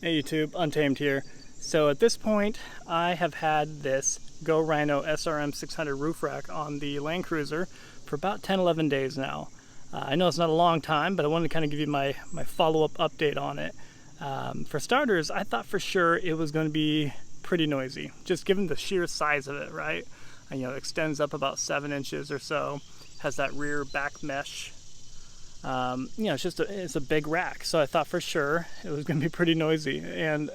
Hey YouTube, Untamed here. So at this point, I have had this Go Rhino SRM600 roof rack on the Land Cruiser for about 10-11 days now. I know it's not a long time, but I wanted to kind of give you my follow-up update on it. For starters, I thought for sure it was going to be pretty noisy, just given the sheer size of it, right? And, it extends up about 7 inches or so, has that rear back mesh. It's a big rack, so I thought for sure it was going to be pretty noisy. And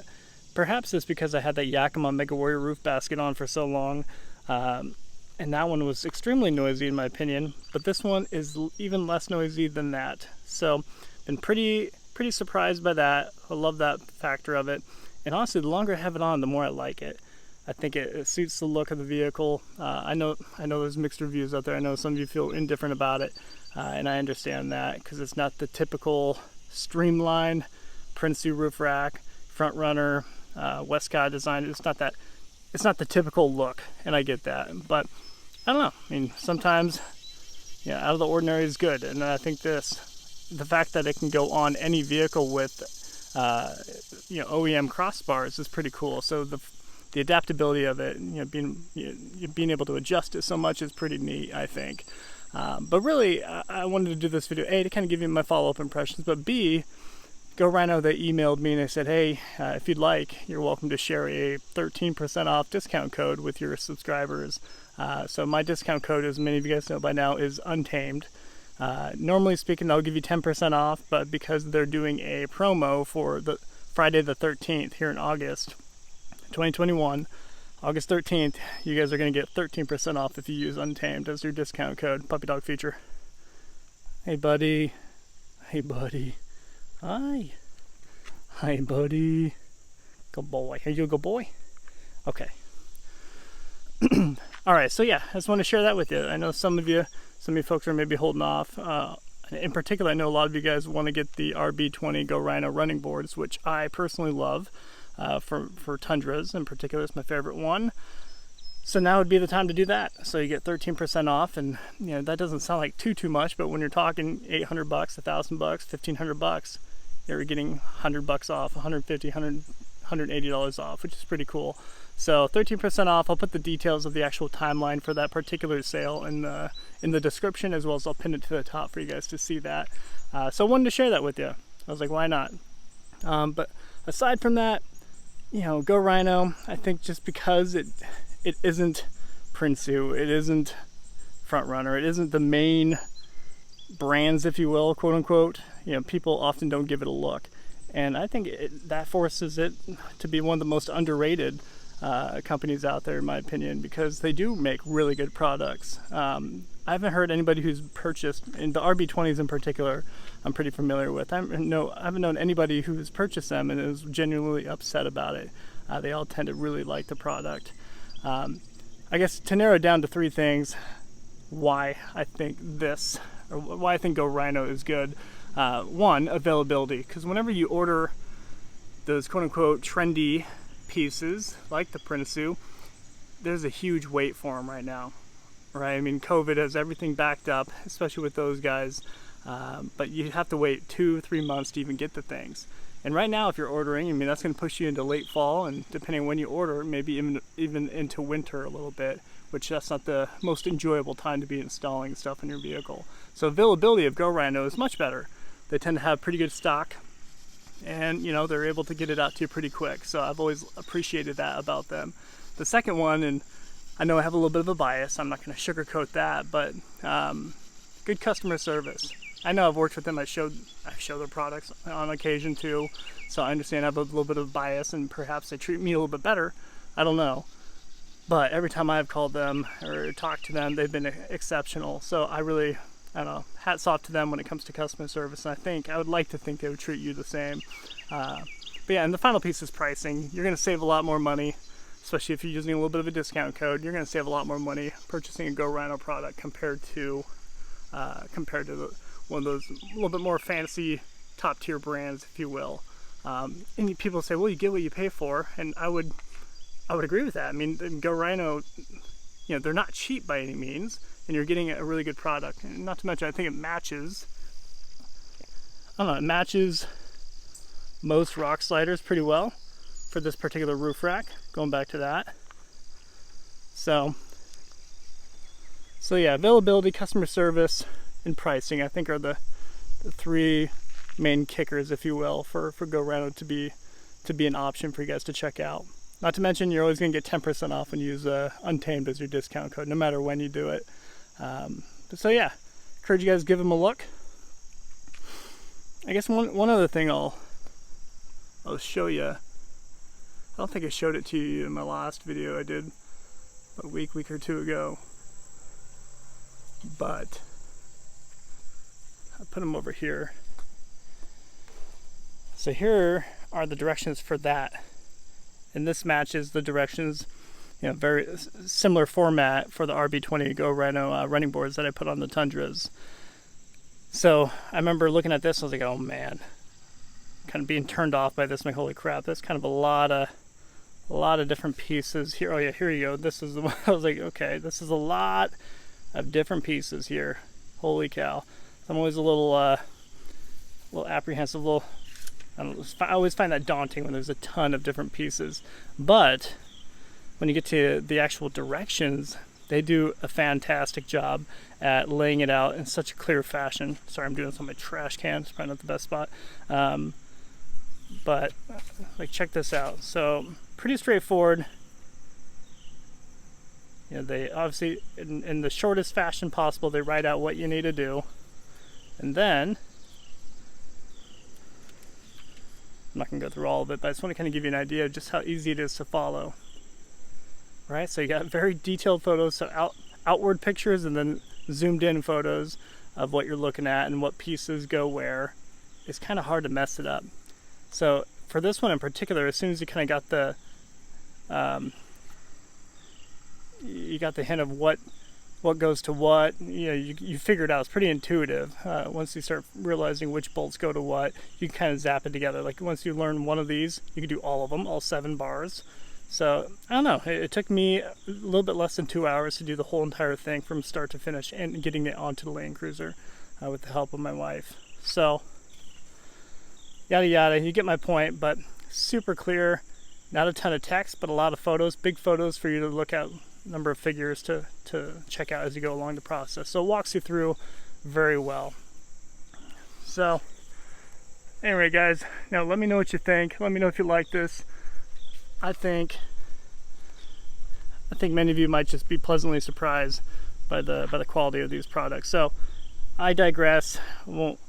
perhaps it's because I had that Yakima Mega Warrior roof basket on for so long, and that one was extremely noisy in my opinion. But this one is even less noisy than that. So, been pretty surprised by that. I love that factor of it. And honestly, the longer I have it on, the more I like it. I think it suits the look of the vehicle. I know there's mixed reviews out there. I know some of you feel indifferent about it. And I understand that because it's not the typical streamlined Prinsu roof rack, front runner, Westcott design. It's not the typical look, and I get that. But I don't know. I mean, sometimes, out of the ordinary is good. And I think the fact that it can go on any vehicle with, OEM crossbars is pretty cool. So the adaptability of it, being able to adjust it so much is pretty neat, I think. But really, I wanted to do this video, A, to kind of give you my follow-up impressions, but B, Go Rhino, they emailed me and they said, hey, if you'd like, you're welcome to share a 13% off discount code with your subscribers. So my discount code, as many of you guys know by now, is Untamed. Normally speaking, they'll give you 10% off, but because they're doing a promo for the Friday the 13th here in August 2021, August 13th, you guys are going to get 13% off if you use Untamed as your discount code, puppy dog feature. Hey buddy. Hey buddy. Hi. Hi buddy. Good boy. Are you a good boy? Okay. Alright, so I just want to share that with you. I know some of you folks are maybe holding off. In particular, I know a lot of you guys want to get the RB20 Go Rhino running boards, which I personally love. For Tundras in particular, it's my favorite one. So now would be the time to do that. So you get 13% off, and that doesn't sound like too much, but when you're talking $800, $1,000, $1,500, you're getting $100 off, $150, $180 off, which is pretty cool. So 13% off. I'll put the details of the actual timeline for that particular sale in the description, as well as I'll pin it to the top for you guys to see that. So I wanted to share that with you. I was like, why not? But aside from that, Go Rhino, I think just because it isn't Prinsu, it isn't Front Runner, it isn't the main brands, if you will, quote unquote, people often don't give it a look. And I think that forces it to be one of the most underrated companies out there, in my opinion, because they do make really good products. I haven't heard anybody who's purchased, in the RB20s in particular, I'm pretty familiar with. I haven't known anybody who's purchased them and is genuinely upset about it. They all tend to really like the product. I guess to narrow it down to 3 things, why I think Go Rhino is good. 1, availability, because whenever you order those quote-unquote trendy pieces like the Prinsu, there's a huge wait for them right now, right? I mean, COVID has everything backed up, especially with those guys, but you have to wait 2-3 months to even get the things. And right now, if you're ordering, I mean, that's going to push you into late fall, and depending on when you order, maybe even into winter a little bit, which that's not the most enjoyable time to be installing stuff in your vehicle. So availability of Go Rhino is much better. They tend to have pretty good stock, and they're able to get it out to you pretty quick. So I've always appreciated that about them. The second one, and I know I have a little bit of a bias, I'm not going to sugarcoat that, but good customer service. I know I've worked with them. I show their products on occasion too, so I understand I have a little bit of bias, and perhaps they treat me a little bit better. I don't know, but every time I've called them or talked to them, they've been exceptional. So I don't know, hats off to them when it comes to customer service, and I would like to think they would treat you the same. But and the final piece is pricing. You're going to save a lot more money, especially if you're using a little bit of a discount code. You're going to save a lot more money purchasing a Go Rhino product compared to one of those little bit more fancy top tier brands, if you will. And people say, well, you get what you pay for, and I would agree with that. I mean, Go Rhino, they're not cheap by any means, and you're getting a really good product. And not to mention, I think it matches most rock sliders pretty well for this particular roof rack, going back to that. So yeah, availability, customer service, and pricing, I think, are the three main kickers, if you will, for Go Rhino to be an option for you guys to check out. Not to mention, you're always going to get 10% off when you use Untamed as your discount code, no matter when you do it. So yeah, encourage you guys to give them a look. I guess one other thing I'll show you. I don't think I showed it to you in my last video I did a week or two ago, but I put them over here. So here are the directions for that, and this matches the directions, you know, very similar format for the RB20 Go Rhino running boards that I put on the Tundras. So I remember looking at this, I was like, oh man, kind of being turned off by this. I'm like, holy crap, that's kind of a lot of different pieces here. Oh yeah, here you go. This is the one. I was like, okay, this is a lot of different pieces here. Holy cow! I'm always a little apprehensive. I always find that daunting when there's a ton of different pieces. But when you get to the actual directions, they do a fantastic job at laying it out in such a clear fashion. Sorry, I'm doing this on my trash can. It's probably not the best spot. But like, check this out. So pretty straightforward. You know, they obviously, in the shortest fashion possible, they write out what you need to do. And then, I'm not going to go through all of it, but I just want to kind of give you an idea of just how easy it is to follow. Right? So you got very detailed photos, so outward pictures, and then zoomed in photos of what you're looking at and what pieces go where. It's kind of hard to mess it up. So for this one in particular, as soon as you kind of got the hint of what goes to what, you know, you figure it out. It's pretty intuitive. Once you start realizing which bolts go to what, you can kind of zap it together. Like once you learn one of these, you can do all of them, all 7 bars. So I don't know, it took me a little bit less than 2 hours to do the whole entire thing from start to finish, and getting it onto the Land Cruiser with the help of my wife. So yada yada, you get my point. But super clear, not a ton of text, but a lot of photos, big photos for you to look at, number of figures to check out as you go along the process. So it walks you through very well. So anyway guys, now let me know what you think. Let me know if you like this. I think many of you might just be pleasantly surprised by the quality of these products. So I digress. I won't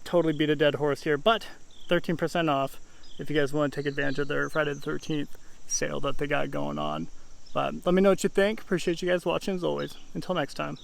totally beat a dead horse here, but 13% off if you guys want to take advantage of their Friday the 13th sale that they got going on. But let me know what you think. Appreciate you guys watching as always. Until next time.